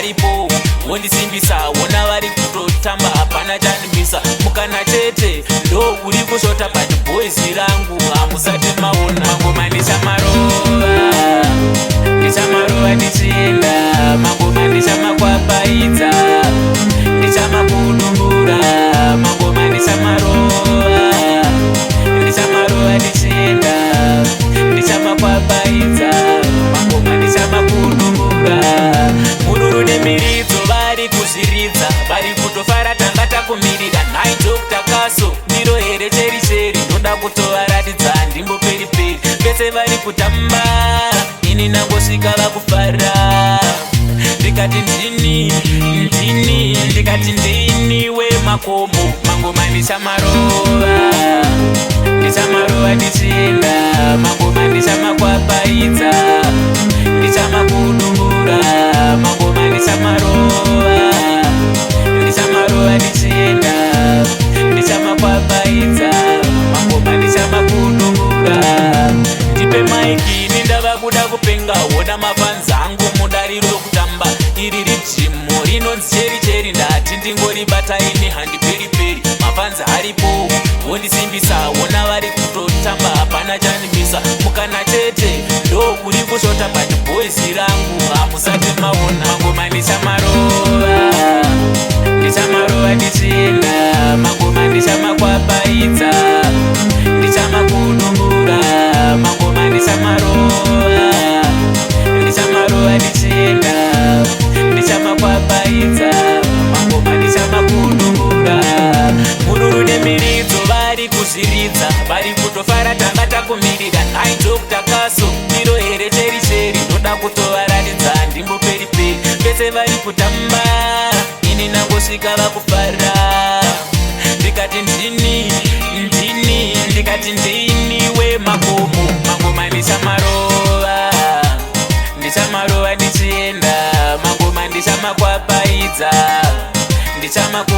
haripo wondisimbisa, wona vari kutotamba hapana chanimisa. Mukana chete ndo uri kushota but boys rangu hamusati maona. Mangoma ndichamarova, ndichamarova ndichienda, mangoma ndichamakwapaidza, ndichamakudumbura, mangoma ndichamarova, ndichamarova ndichienda, ndichamakwapaidza, mangoma ndichamakudumbura. Mururu nemiridzo vari kuzviridza, vari kutofara tanga takumirira. Nhai Dr. Kaso ndiro here cheri cheri, ndoda kutovaratidza ndimbo peri peri. Vese vari kutamba, ini nangosvika vakufara. Ndikati ndini, ndini, ndikati ndini wemakomo. Mangoma ndichamarova, ndichamarova ndichienda, mangoma ndichamakwapaidza, ndichamakudumbura, mangoma ndichamarova, ndichamarova ndichienda, ndichamakwapaidza, mangoma ndichamakudumbura. Ndipe maiki nindava kuda kupenga, wona mafanzi angu mudariro kutamba. Iri rijimu rinonzi cheri cheri, ndati ndingoribata ini handiperi peri. Mafanzi haripo wondisimbisa, wona vari kutotamba hapana chanimisa. Mukana chete ndo uri kushota but boys rangu hamusati maona. Mangoma ndichamarova, ndichamarova ndichienda, mangoma ndichamakwapaidza, ndichamakudumbura, mangoma ndichamarova, ndichamarova ndichienda, ndichamakwapaidza, mangoma ndichamakudumbura. Mururu nemiridzo vari kuzviridza, vari kutofara tanga takumirira. Nhai Dr. Kaso ndiro here cheri cheri, ndoda kutovaratidza ndimbo peri peri. Vese vari kutamba, ini nangosvika vakufara. Ndikati ndini, ndini, ndikati ndini wemakomo. Mangoma ndichamarova, ndichamarova ndichienda, mangoma ndichamakwapaidza, ndichamaku